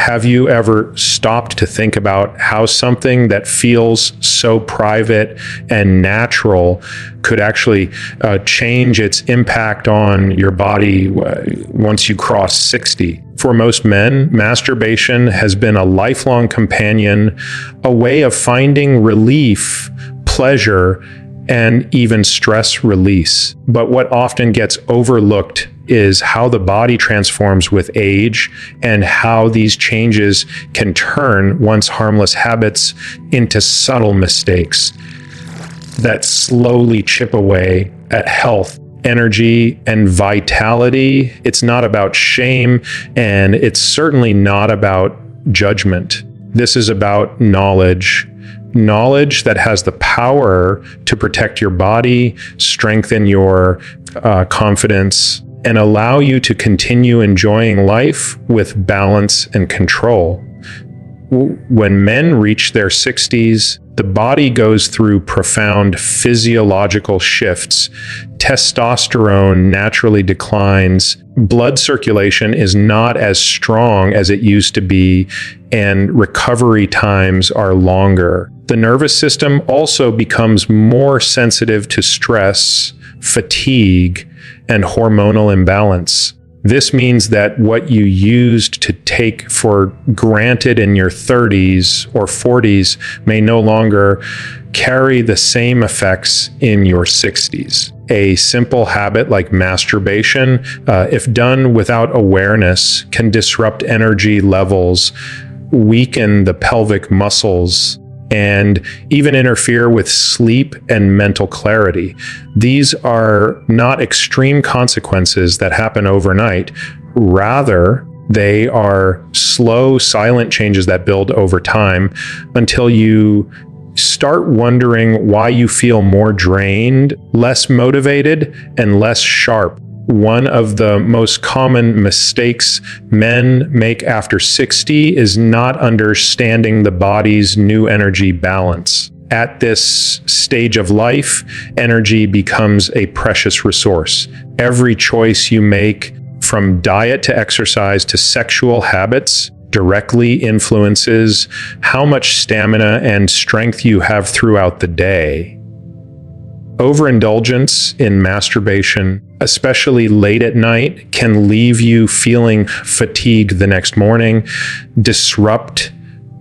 Have you ever stopped to think about how something that feels so private and natural could actually change its impact on your body once you cross 60? For most men, masturbation has been a lifelong companion, a way of finding relief, pleasure, and even stress release. But what often gets overlooked is how the body transforms with age and how these changes can turn once harmless habits into subtle mistakes that slowly chip away at health, energy, and vitality. It's not about shame, and it's certainly not about judgment. This is about knowledge that has the power to protect your body, strengthen your confidence, and allow you to continue enjoying life with balance and control. When men reach their 60s, the body goes through profound physiological shifts. Testosterone naturally declines. Blood circulation is not as strong as it used to be, and recovery times are longer. The nervous system also becomes more sensitive to stress, fatigue, and hormonal imbalance. This means that what you used to take for granted in your 30s or 40s may no longer carry the same effects in your 60s. A simple habit like masturbation, if done without awareness, can disrupt energy levels, weaken the pelvic muscles, and even interfere with sleep and mental clarity. These are not extreme consequences that happen overnight. Rather, they are slow, silent changes that build over time until you start wondering why you feel more drained, less motivated, and less sharp. One of the most common mistakes men make after 60 is not understanding the body's new energy balance. At this stage of life, energy becomes a precious resource. Every choice you make, from diet to exercise to sexual habits, directly influences how much stamina and strength you have throughout the day. Overindulgence in masturbation, especially late at night, can leave you feeling fatigued the next morning, disrupt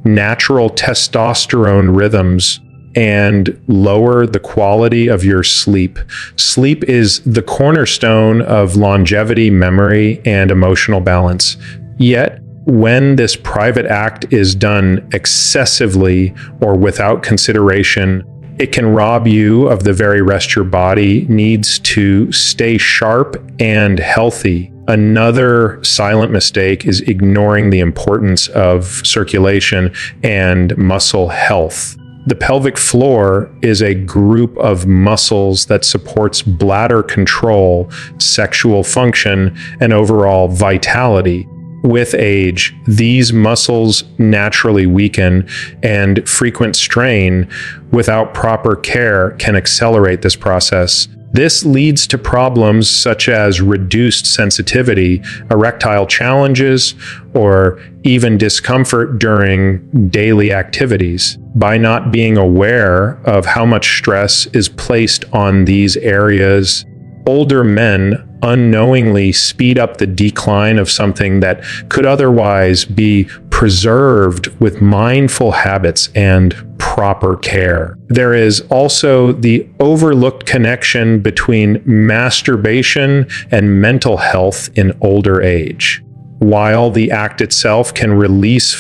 natural testosterone rhythms, and lower the quality of your sleep. Sleep is the cornerstone of longevity, memory, and emotional balance. Yet, when this private act is done excessively or without consideration, it can rob you of the very rest your body needs to stay sharp and healthy. Another silent mistake is ignoring the importance of circulation and muscle health. The pelvic floor is a group of muscles that supports bladder control, sexual function, and overall vitality. With age, these muscles naturally weaken, and frequent strain without proper care can accelerate this process. This leads to problems such as reduced sensitivity, erectile challenges, or even discomfort during daily activities. By not being aware of how much stress is placed on these areas, older men unknowingly speed up the decline of something that could otherwise be preserved with mindful habits and proper care. There is also the overlooked connection between masturbation and mental health in older age. While the act itself can release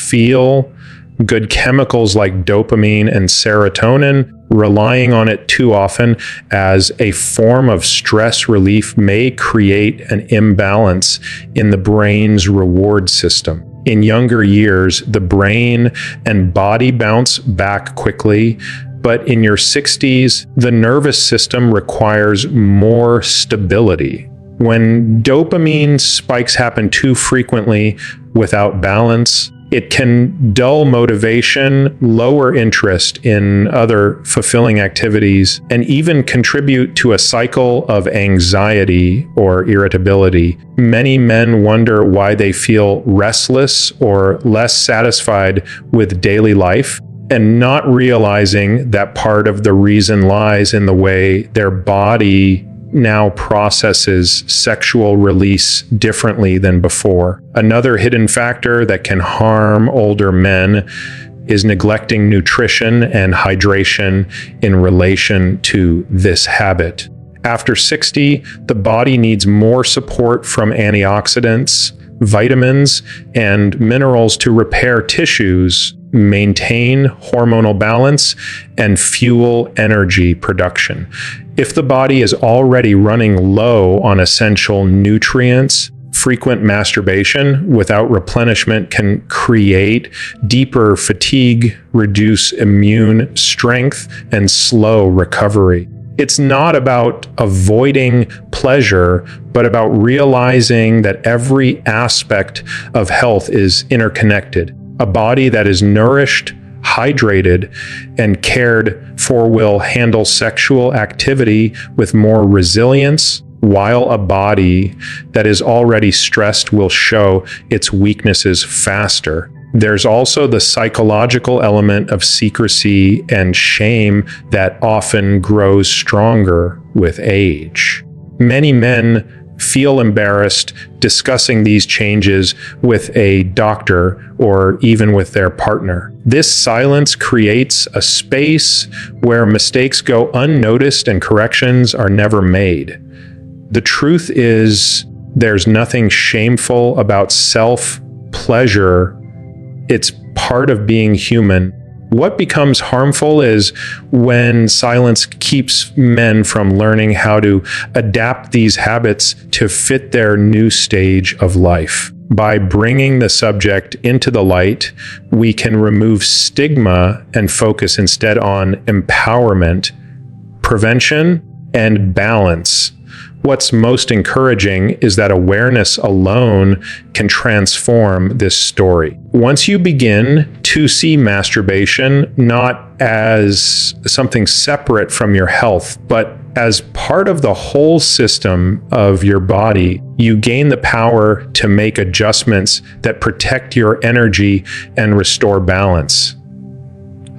good chemicals like dopamine and serotonin, relying on it too often as a form of stress relief may create an imbalance in the brain's reward system. In younger years, the brain and body bounce back quickly, but in your 60s, the nervous system requires more stability. When dopamine spikes happen too frequently without balance, It can dull motivation, lower interest in other fulfilling activities, and even contribute to a cycle of anxiety or irritability. Many men wonder why they feel restless or less satisfied with daily life, and not realizing that part of the reason lies in the way their body now processes sexual release differently than before. Another hidden factor that can harm older men is neglecting nutrition and hydration in relation to this habit. After 60, the body needs more support from antioxidants, vitamins, and minerals to repair tissues, maintain hormonal balance, and fuel energy production. If the body is already running low on essential nutrients, frequent masturbation without replenishment can create deeper fatigue, reduce immune strength, and slow recovery. It's not about avoiding pleasure, but about realizing that every aspect of health is interconnected. A body that is nourished, hydrated, and cared for will handle sexual activity with more resilience, while a body that is already stressed will show its weaknesses faster. There's also the psychological element of secrecy and shame that often grows stronger with age. Many men feel embarrassed discussing these changes with a doctor or even with their partner. This silence creates a space where mistakes go unnoticed and corrections are never made. The truth is, there's nothing shameful about self-pleasure. It's part of being human. What becomes harmful is when silence keeps men from learning how to adapt these habits to fit their new stage of life. By bringing the subject into the light, we can remove stigma and focus instead on empowerment, prevention, and balance. What's most encouraging is that awareness alone can transform this story. Once you begin to see masturbation not as something separate from your health, but as part of the whole system of your body, you gain the power to make adjustments that protect your energy and restore balance.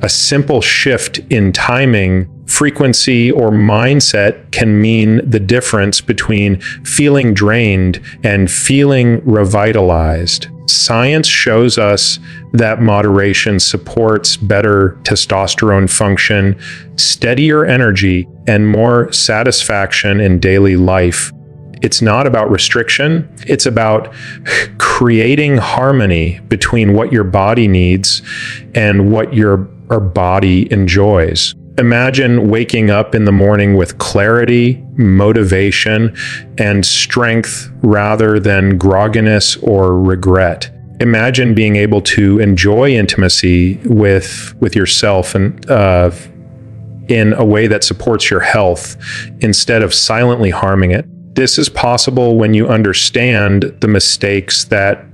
A simple shift in timing, frequency, or mindset can mean the difference between feeling drained and feeling revitalized. Science shows us that moderation supports better testosterone function, steadier energy, and more satisfaction in daily life. It's not about restriction. It's about creating harmony between what your body needs and what your body enjoys. Imagine waking up in the morning with clarity, motivation, and strength rather than grogginess or regret. Imagine being able to enjoy intimacy with yourself and in a way that supports your health instead of silently harming it. This is possible when you understand the mistakes that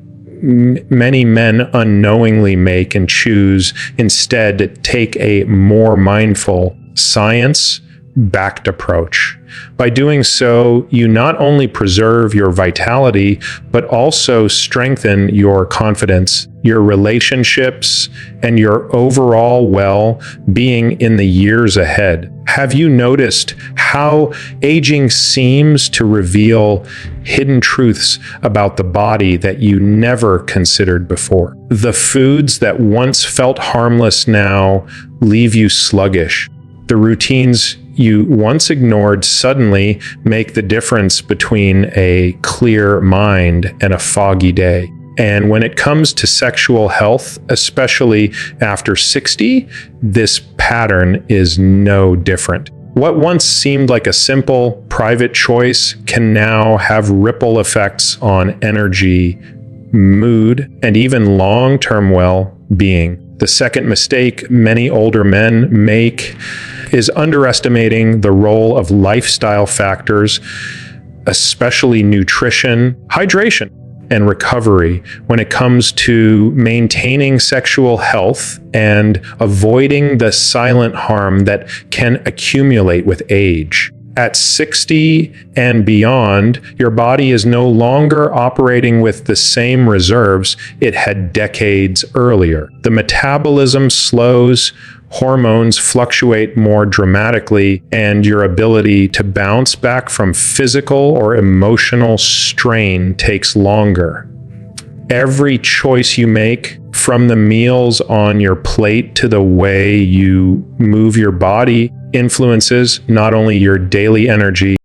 many men unknowingly make and choose instead to take a more mindful, science-backed approach. By doing so, you not only preserve your vitality, but also strengthen your confidence, your relationships, and your overall well-being in the years ahead. Have you noticed how aging seems to reveal hidden truths about the body that you never considered before? The foods that once felt harmless now leave you sluggish. The routines you once ignored suddenly make the difference between a clear mind and a foggy day. And when it comes to sexual health, especially after 60, this pattern is no different. What once seemed like a simple, private choice can now have ripple effects on energy, mood, and even long-term well-being. The second mistake many older men make is underestimating the role of lifestyle factors, especially nutrition, hydration, and recovery when it comes to maintaining sexual health and avoiding the silent harm that can accumulate with age. At 60 and beyond, your body is no longer operating with the same reserves it had decades earlier. The metabolism slows, hormones fluctuate more dramatically, and your ability to bounce back from physical or emotional strain takes longer. Every choice you make, from the meals on your plate to the way you move your body, influences not only your daily energy,